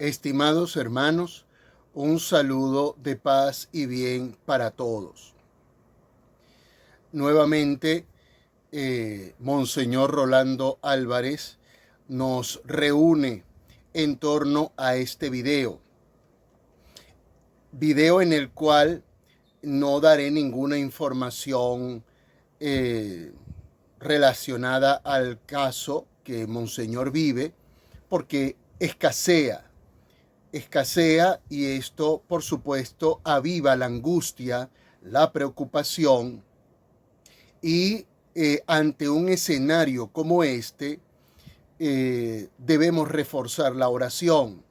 Estimados hermanos, un saludo de paz y bien para todos. Nuevamente, Monseñor Rolando Álvarez nos reúne en torno a este video en el cual no daré ninguna información relacionada al caso que Monseñor vive, porque escasea y esto, por supuesto, aviva la angustia, la preocupación y ante un escenario como este debemos reforzar la oración,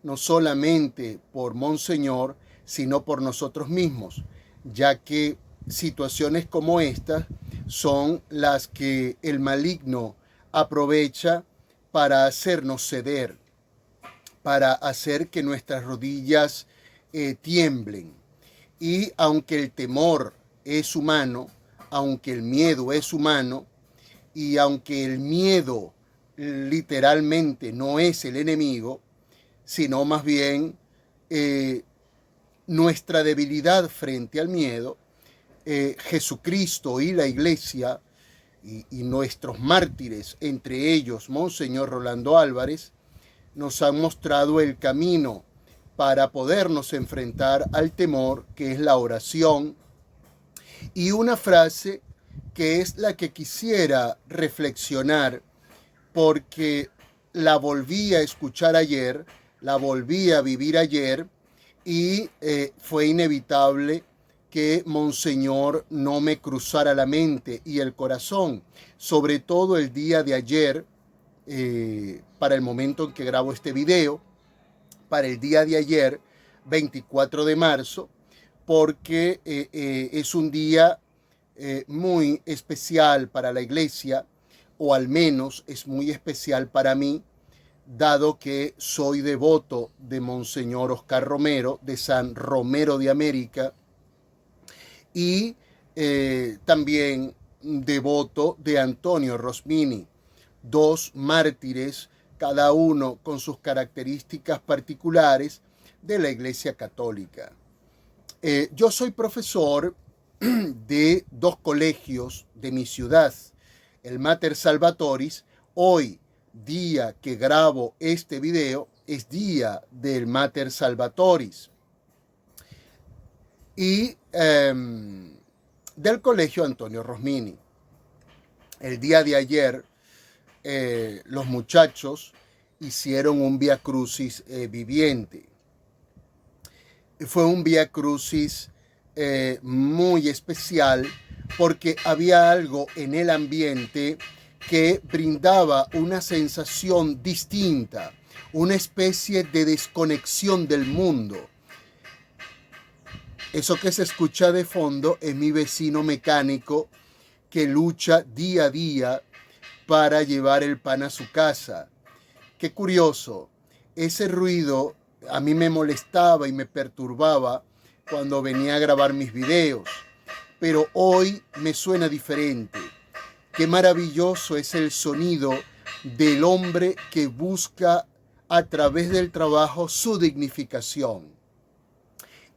no solamente por Monseñor, sino por nosotros mismos, ya que situaciones como estas son las que el maligno aprovecha para hacernos ceder, para hacer que nuestras rodillas tiemblen. Y aunque el temor es humano, aunque el miedo es humano, y aunque el miedo literalmente no es el enemigo, sino más bien nuestra debilidad frente al miedo, Jesucristo y la Iglesia y nuestros mártires, entre ellos Monseñor Rolando Álvarez, nos han mostrado el camino para podernos enfrentar al temor, que es la oración. Y una frase que es la que quisiera reflexionar, porque la volví a escuchar ayer, la volví a vivir ayer, y fue inevitable que Monseñor no me cruzara la mente y el corazón, sobre todo el día de ayer, para el momento en que grabo este video, para el día de ayer, 24 de marzo, porque es un día muy especial para la Iglesia, o al menos es muy especial para mí, dado que soy devoto de Monseñor Oscar Romero, de San Romero de América, y también devoto de Antonio Rosmini, dos mártires, cada uno con sus características particulares de la Iglesia Católica. Yo soy profesor de dos colegios de mi ciudad, el Mater Salvatoris. Hoy, día que grabo este video, es día del Mater Salvatoris. Y del colegio Antonio Rosmini. El día de ayer, los muchachos hicieron un Vía Crucis viviente. Fue un Vía Crucis muy especial, porque había algo en el ambiente que brindaba una sensación distinta, una especie de desconexión del mundo. Eso que se escucha de fondo es mi vecino mecánico que lucha día a día para llevar el pan a su casa. Qué curioso, ese ruido a mí me molestaba y me perturbaba cuando venía a grabar mis videos, pero hoy me suena diferente. Qué maravilloso es el sonido del hombre que busca a través del trabajo su dignificación.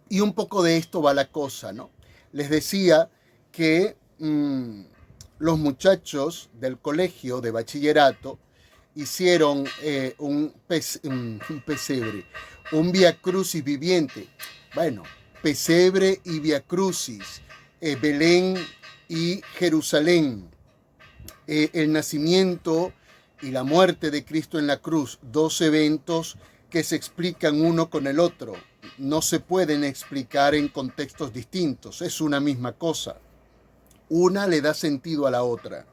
Y un poco de esto va la cosa, ¿no? Les decía que los muchachos del colegio de bachillerato hicieron un pesebre, un Vía Crucis viviente. Bueno, pesebre y Vía Crucis, Belén y Jerusalén, el nacimiento y la muerte de Cristo en la cruz, dos eventos que se explican uno con el otro. No se pueden explicar en contextos distintos, es una misma cosa. Una le da sentido a la otra.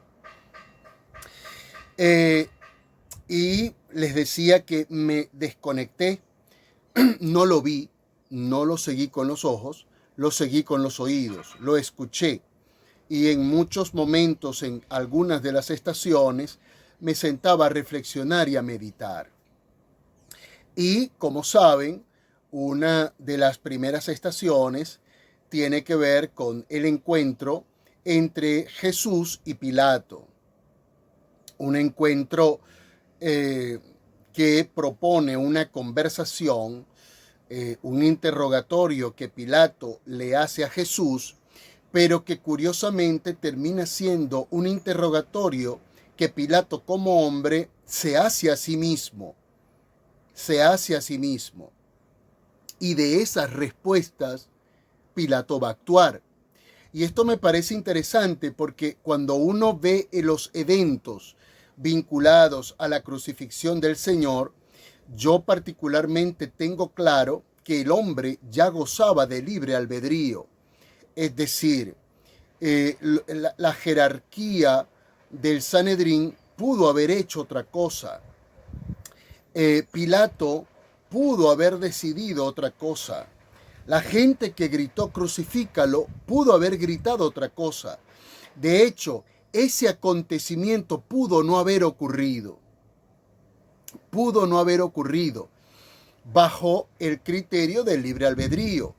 Y les decía que me desconecté, no lo vi, no lo seguí con los ojos, lo seguí con los oídos, lo escuché. Y en muchos momentos, en algunas de las estaciones, me sentaba a reflexionar y a meditar. Y, como saben, una de las primeras estaciones tiene que ver con el encuentro entre Jesús y Pilato. Un encuentro que propone una conversación, un interrogatorio que Pilato le hace a Jesús, pero que curiosamente termina siendo un interrogatorio que Pilato como hombre se hace a sí mismo, y de esas respuestas Pilato va a actuar. Y esto me parece interesante porque cuando uno ve los eventos vinculados a la crucifixión del Señor, yo particularmente tengo claro que el hombre ya gozaba de libre albedrío. Es decir, la jerarquía del Sanedrín pudo haber hecho otra cosa. Pilato pudo haber decidido otra cosa. La gente que gritó crucifícalo pudo haber gritado otra cosa. De hecho, ese acontecimiento pudo no haber ocurrido. Pudo no haber ocurrido bajo el criterio del libre albedrío.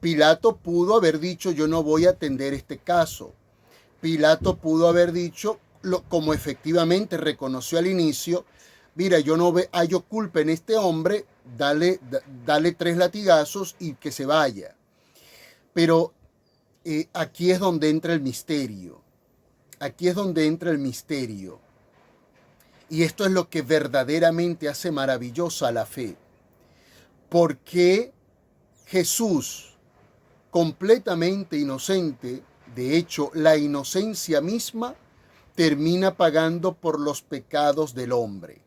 Pilato pudo haber dicho, yo no voy a atender este caso. Pilato pudo haber dicho, como efectivamente reconoció al inicio, mira, yo no hallo culpa en este hombre, dale 3 latigazos y que se vaya. Pero aquí es donde entra el misterio. Aquí es donde entra el misterio. Y esto es lo que verdaderamente hace maravillosa la fe. Porque Jesús, completamente inocente, de hecho, la inocencia misma termina pagando por los pecados del hombre,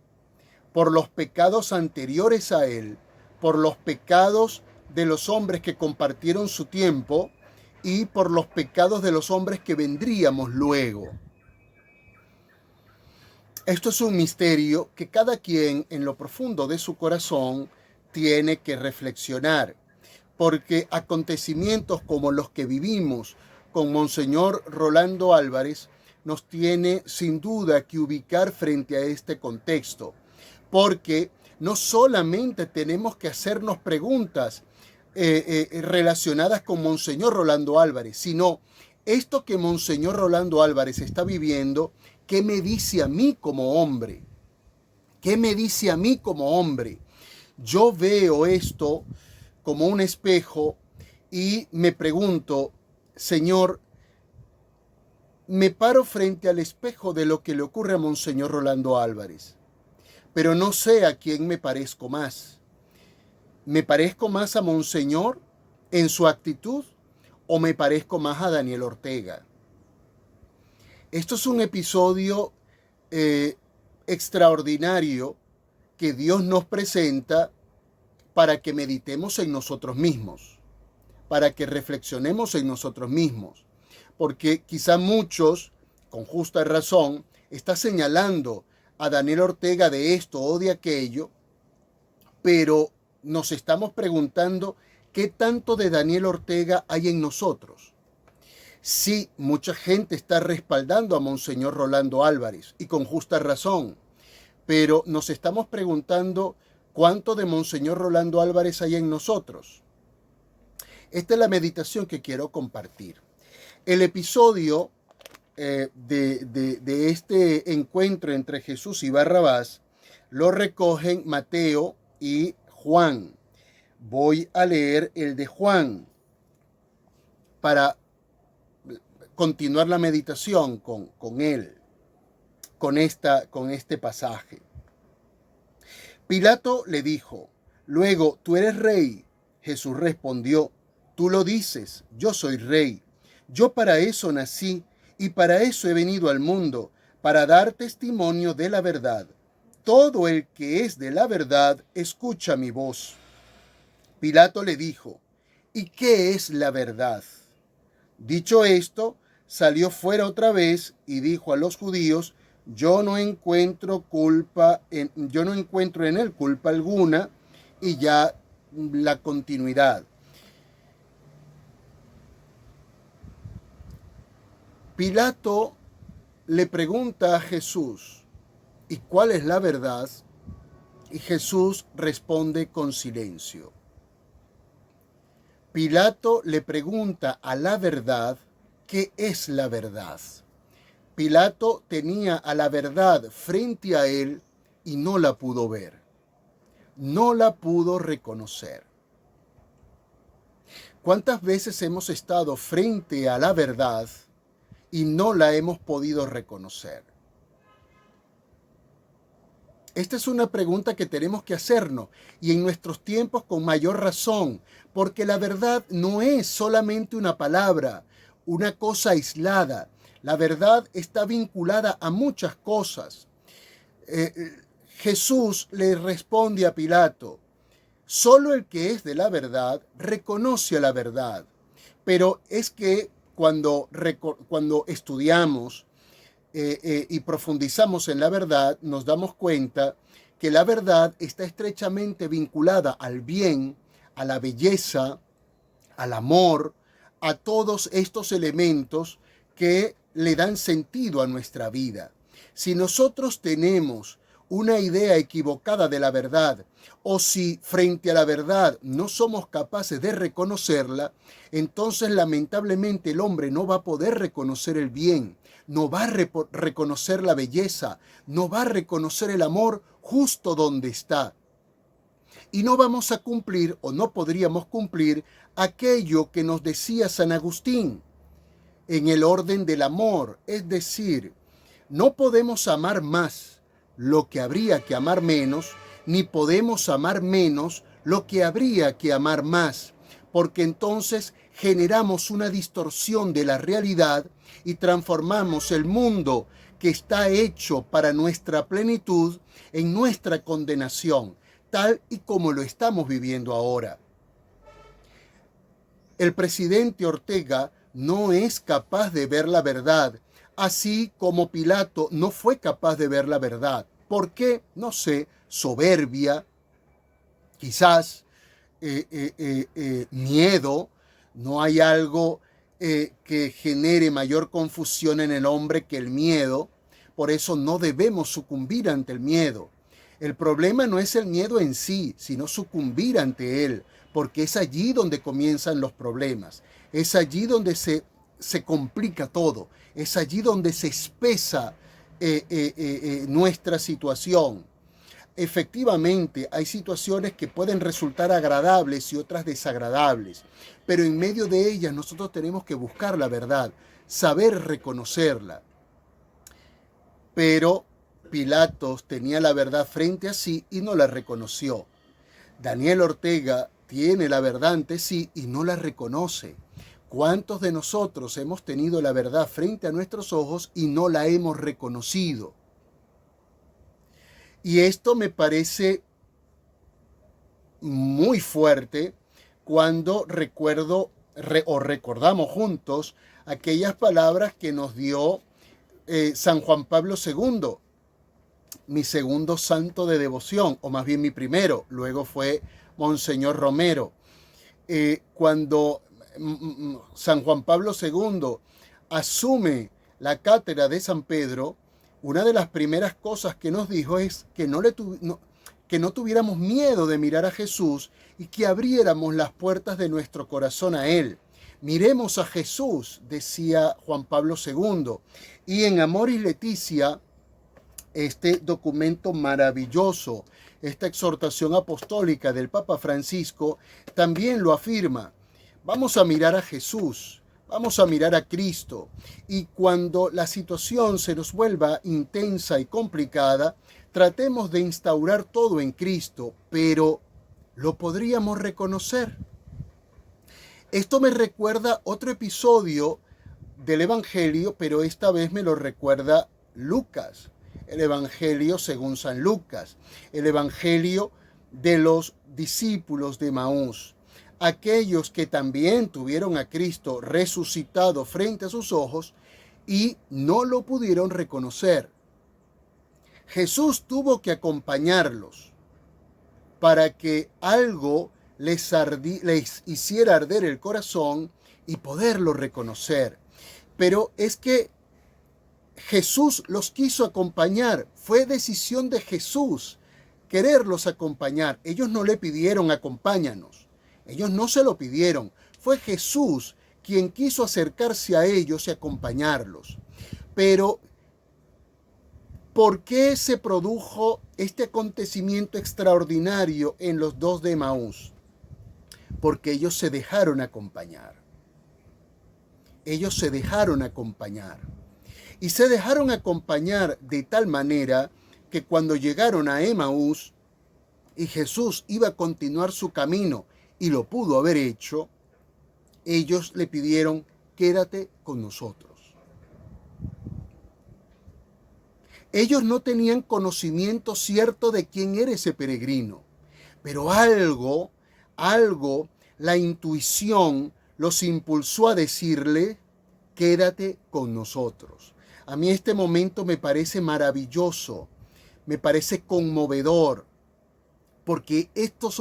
por los pecados anteriores a él, por los pecados de los hombres que compartieron su tiempo y por los pecados de los hombres que vendríamos luego. Esto es un misterio que cada quien en lo profundo de su corazón tiene que reflexionar, porque acontecimientos como los que vivimos con Monseñor Rolando Álvarez nos tiene sin duda que ubicar frente a este contexto, porque no solamente tenemos que hacernos preguntas relacionadas con Monseñor Rolando Álvarez, sino esto que Monseñor Rolando Álvarez está viviendo, ¿qué me dice a mí como hombre? ¿Qué me dice a mí como hombre? Yo veo esto como un espejo y me pregunto, Señor, me paro frente al espejo de lo que le ocurre a Monseñor Rolando Álvarez, pero no sé a quién me parezco más. ¿Me parezco más a Monseñor en su actitud o me parezco más a Daniel Ortega? Esto es un episodio extraordinario que Dios nos presenta para que meditemos en nosotros mismos, para que reflexionemos en nosotros mismos, porque quizá muchos, con justa razón, están señalando a Daniel Ortega de esto o de aquello, pero nos estamos preguntando qué tanto de Daniel Ortega hay en nosotros. Sí, mucha gente está respaldando a Monseñor Rolando Álvarez, y con justa razón, pero nos estamos preguntando cuánto de Monseñor Rolando Álvarez hay en nosotros. Esta es la meditación que quiero compartir. El episodio de este encuentro entre Jesús y Barrabás lo recogen Mateo y Juan. Voy a leer el de Juan para continuar la meditación con él, con este pasaje. Pilato le dijo, luego, ¿tú eres rey? Jesús respondió, tú lo dices, yo soy rey. Yo para eso nací y para eso he venido al mundo, para dar testimonio de la verdad. Todo el que es de la verdad escucha mi voz. Pilato le dijo, ¿y qué es la verdad? Dicho esto, salió fuera otra vez y dijo a los judíos, yo no encuentro en él culpa alguna, y ya la continuidad. Pilato le pregunta a Jesús, ¿y cuál es la verdad? Y Jesús responde con silencio. Pilato le pregunta a la verdad, ¿qué es la verdad? Pilato tenía a la verdad frente a él y no la pudo ver. no la pudo reconocer. ¿Cuántas veces hemos estado frente a la verdad y no la hemos podido reconocer? Esta es una pregunta que tenemos que hacernos, y en nuestros tiempos con mayor razón, porque la verdad no es solamente una palabra, una cosa aislada. La verdad está vinculada a muchas cosas. Jesús le responde a Pilato: solo el que es de la verdad reconoce a la verdad. Pero es que cuando estudiamos y profundizamos en la verdad, nos damos cuenta que la verdad está estrechamente vinculada al bien, a la belleza, al amor, a todos estos elementos que le dan sentido a nuestra vida. Si nosotros tenemos una idea equivocada de la verdad, o si frente a la verdad no somos capaces de reconocerla, entonces lamentablemente el hombre no va a poder reconocer el bien, no va a reconocer la belleza, no va a reconocer el amor justo donde está. Y no vamos a cumplir, o no podríamos cumplir, aquello que nos decía San Agustín en el orden del amor. Es decir, no podemos amar más lo que habría que amar menos, ni podemos amar menos lo que habría que amar más, porque entonces generamos una distorsión de la realidad y transformamos el mundo que está hecho para nuestra plenitud en nuestra condenación, tal y como lo estamos viviendo ahora. El presidente Ortega no es capaz de ver la verdad, así como Pilato no fue capaz de ver la verdad. ¿Por qué? No sé, soberbia, quizás miedo. No hay algo que genere mayor confusión en el hombre que el miedo. Por eso no debemos sucumbir ante el miedo. El problema no es el miedo en sí, sino sucumbir ante él, porque es allí donde comienzan los problemas. Es allí donde se complica todo. Es allí donde se espesa nuestra situación. Efectivamente, hay situaciones que pueden resultar agradables y otras desagradables, pero en medio de ellas nosotros tenemos que buscar la verdad, saber reconocerla. Pero Pilatos tenía la verdad frente a sí y no la reconoció. Daniel Ortega tiene la verdad ante sí y no la reconoce. ¿Cuántos de nosotros hemos tenido la verdad frente a nuestros ojos y no la hemos reconocido? Y esto me parece muy fuerte cuando recordamos juntos aquellas palabras que nos dio San Juan Pablo II, mi segundo santo de devoción, o más bien mi primero, luego fue Monseñor Romero. Cuando San Juan Pablo II asume la cátedra de San Pedro, una de las primeras cosas que nos dijo es que no tuviéramos miedo de mirar a Jesús y que abriéramos las puertas de nuestro corazón a Él. Miremos a Jesús, decía Juan Pablo II. Y en Amoris Laetitia, este documento maravilloso, esta exhortación apostólica del Papa Francisco, también lo afirma. Vamos a mirar a Jesús. Vamos a mirar a Cristo, y cuando la situación se nos vuelva intensa y complicada, tratemos de instaurar todo en Cristo, pero ¿lo podríamos reconocer? Esto me recuerda otro episodio del Evangelio, pero esta vez me lo recuerda Lucas, el Evangelio según San Lucas, el Evangelio de los discípulos de Maús. Aquellos que también tuvieron a Cristo resucitado frente a sus ojos y no lo pudieron reconocer. Jesús tuvo que acompañarlos para que algo les hiciera arder el corazón y poderlo reconocer. Pero es que Jesús los quiso acompañar, fue decisión de Jesús quererlos acompañar. Ellos no le pidieron acompáñanos. Ellos no se lo pidieron. Fue Jesús quien quiso acercarse a ellos y acompañarlos. Pero ¿Por qué se produjo este acontecimiento extraordinario en los dos de Emaús? Porque ellos se dejaron acompañar. Ellos se dejaron acompañar. Y se dejaron acompañar de tal manera que cuando llegaron a Emaús y Jesús iba a continuar su camino y lo pudo haber hecho, ellos le pidieron, quédate con nosotros. Ellos no tenían conocimiento cierto de quién era ese peregrino, pero algo, la intuición los impulsó a decirle, quédate con nosotros. A mí este momento me parece maravilloso, me parece conmovedor, porque estos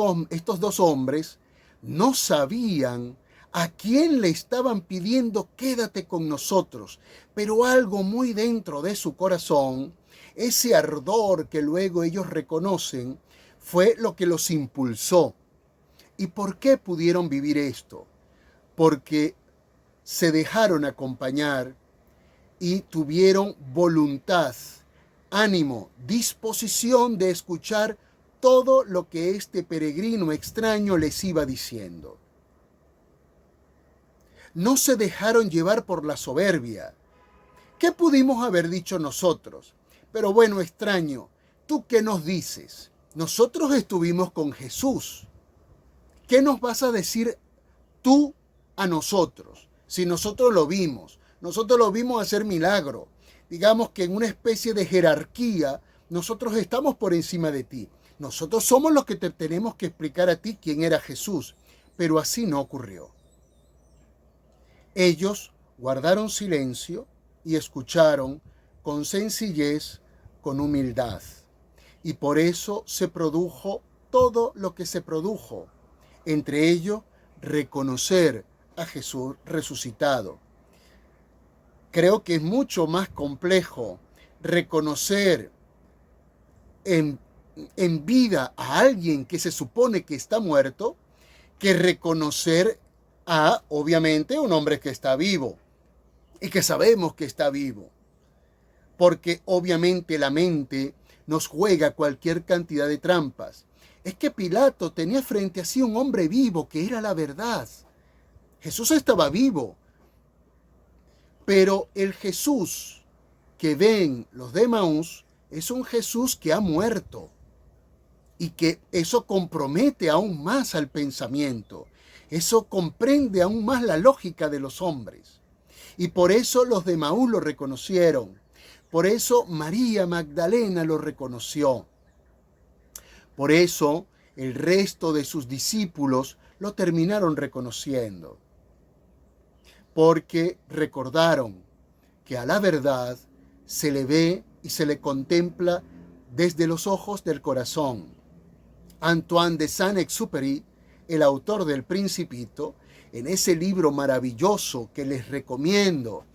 dos hombres no sabían a quién le estaban pidiendo quédate con nosotros, pero algo muy dentro de su corazón, ese ardor que luego ellos reconocen, fue lo que los impulsó. ¿Y por qué pudieron vivir esto? Porque se dejaron acompañar y tuvieron voluntad, ánimo, disposición de escuchar todo lo que este peregrino extraño les iba diciendo. No se dejaron llevar por la soberbia. ¿Qué pudimos haber dicho nosotros? Pero bueno, extraño, ¿tú qué nos dices? Nosotros estuvimos con Jesús. ¿Qué nos vas a decir tú a nosotros? Si nosotros lo vimos hacer milagro. Digamos que en una especie de jerarquía, nosotros estamos por encima de ti. Nosotros somos los que te tenemos que explicar a ti quién era Jesús. Pero así no ocurrió. Ellos guardaron silencio y escucharon con sencillez, con humildad. Y por eso se produjo todo lo que se produjo. Entre ellos, reconocer a Jesús resucitado. Creo que es mucho más complejo reconocer en vida a alguien que se supone que está muerto que reconocer a, obviamente, un hombre que está vivo y que sabemos que está vivo. Porque obviamente la mente nos juega cualquier cantidad de trampas. Es que Pilato tenía frente a sí un hombre vivo que era la verdad. Jesús estaba vivo. Pero el Jesús que ven los de Emaús es un Jesús que ha muerto. Y que eso compromete aún más al pensamiento. Eso comprende aún más la lógica de los hombres. Y por eso los de Emaús lo reconocieron. Por eso María Magdalena lo reconoció. Por eso el resto de sus discípulos lo terminaron reconociendo. Porque recordaron que a la verdad se le ve y se le contempla desde los ojos del corazón. Antoine de Saint-Exupéry, el autor del Principito, en ese libro maravilloso que les recomiendo,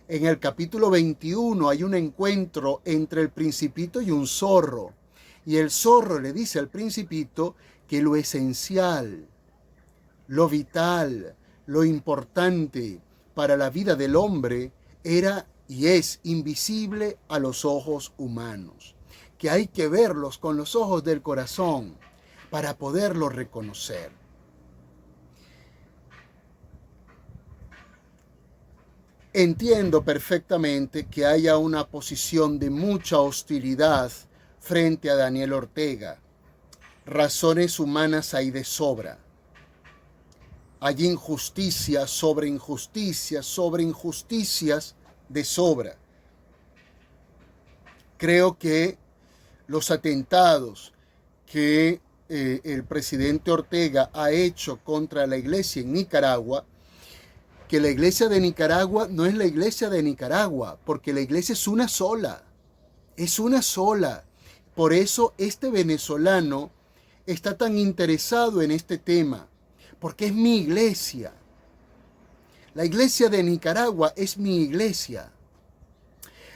en el capítulo 21 hay un encuentro entre el Principito y un zorro. Y el zorro le dice al Principito que lo esencial, lo vital, lo importante para la vida del hombre era y es invisible a los ojos humanos, que hay que verlos con los ojos del corazón para poderlos reconocer. Entiendo perfectamente que haya una posición de mucha hostilidad frente a Daniel Ortega. Razones humanas hay de sobra. Hay injusticias sobre injusticias sobre injusticias de sobra. Creo que los atentados que el presidente Ortega ha hecho contra la iglesia en Nicaragua, que la iglesia de Nicaragua no es la iglesia de Nicaragua, porque la iglesia es una sola. Es una sola. Por eso este venezolano está tan interesado en este tema, porque es mi iglesia. La iglesia de Nicaragua es mi iglesia.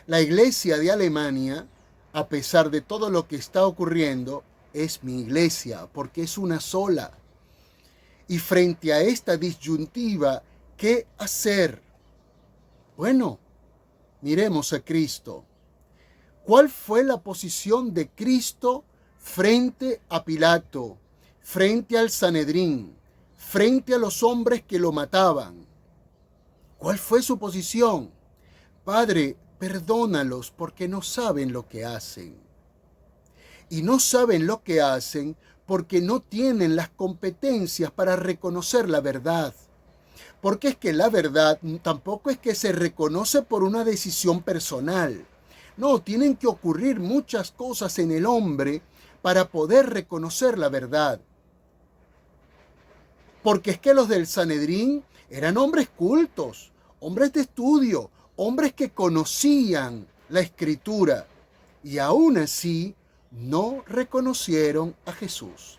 La iglesia de Alemania, a pesar de todo lo que está ocurriendo, es mi iglesia, porque es una sola. Y frente a esta disyuntiva, ¿qué hacer? Bueno, miremos a Cristo. ¿Cuál fue la posición de Cristo frente a Pilato, frente al Sanedrín, frente a los hombres que lo mataban? ¿Cuál fue su posición? Padre, perdónalos porque no saben lo que hacen. Y no saben lo que hacen porque no tienen las competencias para reconocer la verdad. Porque es que la verdad tampoco es que se reconoce por una decisión personal. No, tienen que ocurrir muchas cosas en el hombre para poder reconocer la verdad. Porque es que los del Sanedrín eran hombres cultos, hombres de estudio, hombres que conocían la Escritura. Y aún así no reconocieron a Jesús.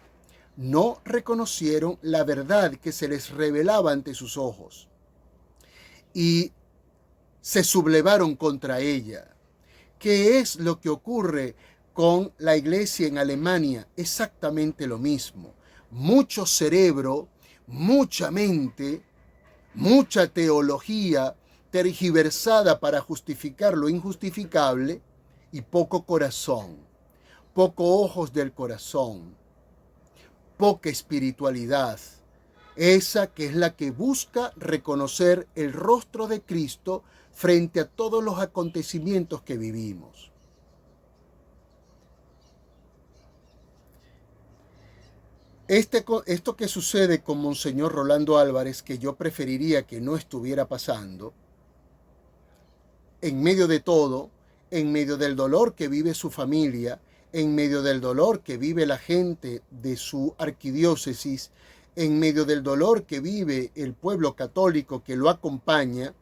No reconocieron la verdad que se les revelaba ante sus ojos. Y se sublevaron contra ella. ¿Qué es lo que ocurre con la iglesia en Alemania? Exactamente lo mismo. Mucho cerebro, mucha mente, mucha teología tergiversada para justificar lo injustificable y poco corazón, poco ojos del corazón, poca espiritualidad. Esa que es la que busca reconocer el rostro de Cristo frente a todos los acontecimientos que vivimos. Esto que sucede con Monseñor Rolando Álvarez, que yo preferiría que no estuviera pasando, en medio de todo, en medio del dolor que vive su familia, en medio del dolor que vive la gente de su arquidiócesis, en medio del dolor que vive el pueblo católico que lo acompaña,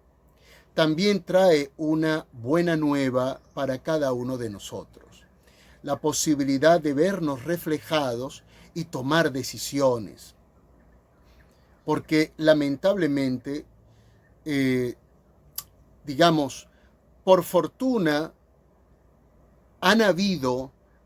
también trae una buena nueva para cada uno de nosotros. La posibilidad de vernos reflejados y tomar decisiones. Porque lamentablemente, digamos, por fortuna,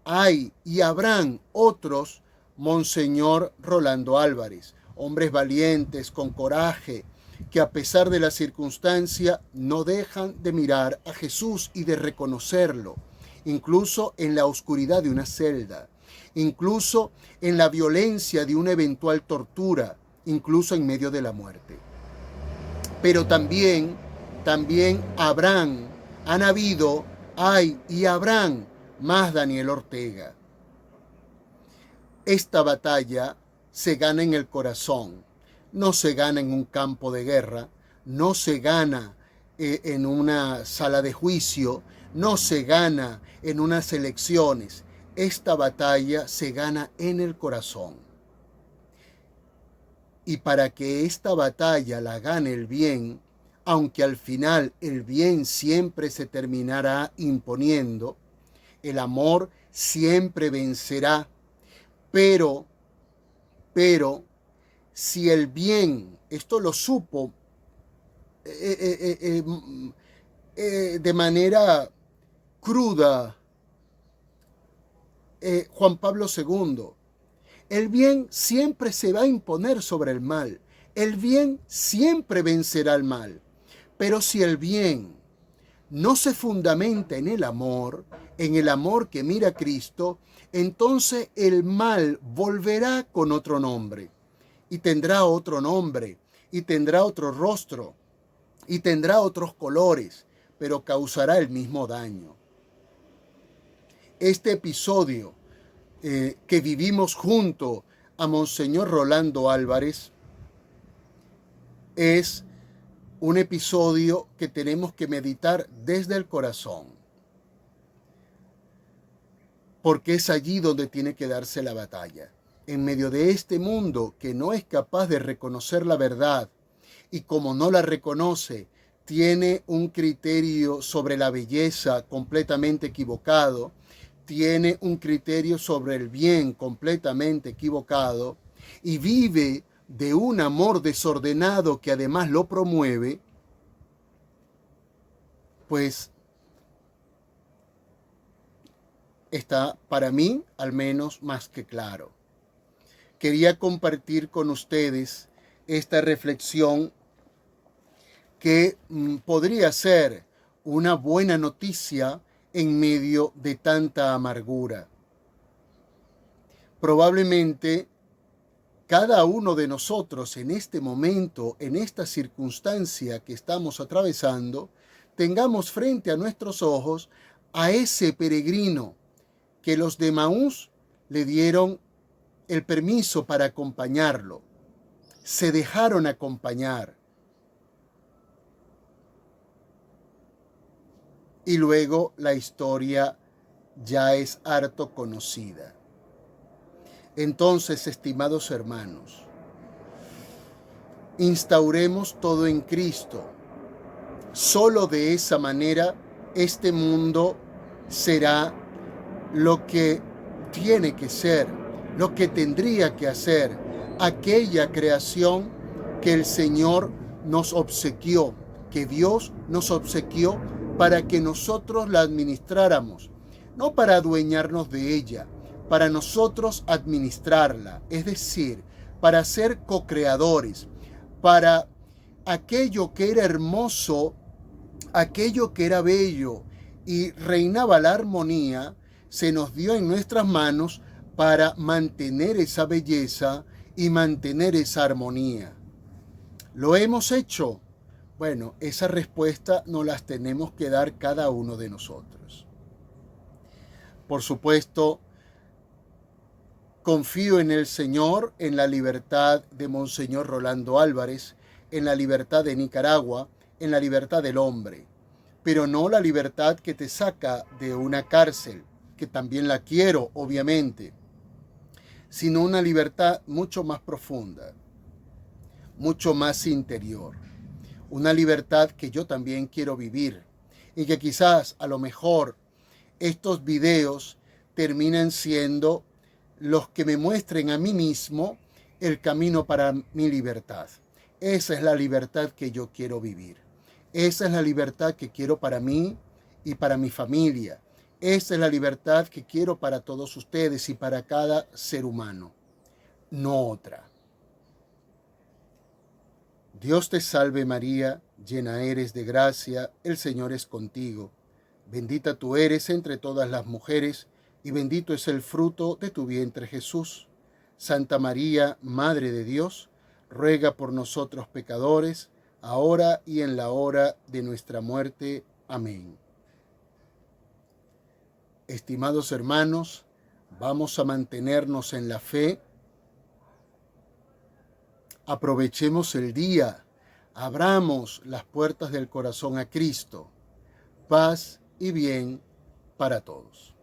hay y habrán otros Monseñor Rolando Álvarez, hombres valientes, con coraje, que a pesar de la circunstancia no dejan de mirar a Jesús y de reconocerlo, incluso en la oscuridad de una celda, incluso en la violencia de una eventual tortura, incluso en medio de la muerte. Pero también hay y habrán más Daniel Ortega. Esta batalla se gana en el corazón, no se gana en un campo de guerra, no se gana en una sala de juicio, no se gana en unas elecciones. Esta batalla se gana en el corazón. Y para que esta batalla la gane el bien, aunque al final el bien siempre se terminará imponiendo, el amor siempre vencerá, pero si el bien, esto lo supo de manera cruda Juan Pablo II, el bien siempre se va a imponer sobre el mal, el bien siempre vencerá al mal, pero si el bien no se fundamenta en el amor que mira a Cristo, entonces el mal volverá con otro nombre, y tendrá otro nombre, y tendrá otro rostro, y tendrá otros colores, pero causará el mismo daño. Este episodio que vivimos junto a Monseñor Rolando Álvarez es un episodio que tenemos que meditar desde el corazón, porque es allí donde tiene que darse la batalla. En medio de este mundo que no es capaz de reconocer la verdad y como no la reconoce, tiene un criterio sobre la belleza completamente equivocado, tiene un criterio sobre el bien completamente equivocado y vive de un amor desordenado que además lo promueve, pues está para mí al menos más que claro. Quería compartir con ustedes esta reflexión que podría ser una buena noticia en medio de tanta amargura. Probablemente cada uno de nosotros en este momento, en esta circunstancia que estamos atravesando, tengamos frente a nuestros ojos a ese peregrino que los de Emaús le dieron el permiso para acompañarlo. Se dejaron acompañar. Y luego la historia ya es harto conocida. Entonces, estimados hermanos, instauremos todo en Cristo. Solo de esa manera este mundo será lo que tiene que ser, lo que tendría que hacer, aquella creación que el Señor nos obsequió, que Dios nos obsequió para que nosotros la administráramos, no para adueñarnos de ella, para nosotros administrarla, es decir, para ser co-creadores, para aquello que era hermoso, aquello que era bello y reinaba la armonía, se nos dio en nuestras manos para mantener esa belleza y mantener esa armonía. ¿Lo hemos hecho? Bueno, esa respuesta nos las tenemos que dar cada uno de nosotros. Por supuesto, confío en el Señor, en la libertad de Monseñor Rolando Álvarez, en la libertad de Nicaragua, en la libertad del hombre, pero no la libertad que te saca de una cárcel, que también la quiero, obviamente, sino una libertad mucho más profunda, mucho más interior, una libertad que yo también quiero vivir y que quizás a lo mejor estos videos terminan siendo los que me muestren a mí mismo el camino para mi libertad. Esa es la libertad que yo quiero vivir. Esa es la libertad que quiero para mí y para mi familia. Esa es la libertad que quiero para todos ustedes y para cada ser humano, no otra. Dios te salve María, llena eres de gracia, el Señor es contigo. Bendita tú eres entre todas las mujeres, y bendito es el fruto de tu vientre Jesús. Santa María, Madre de Dios, ruega por nosotros pecadores, ahora y en la hora de nuestra muerte. Amén. Estimados hermanos, vamos a mantenernos en la fe. Aprovechemos el día, abramos las puertas del corazón a Cristo. Paz y bien para todos.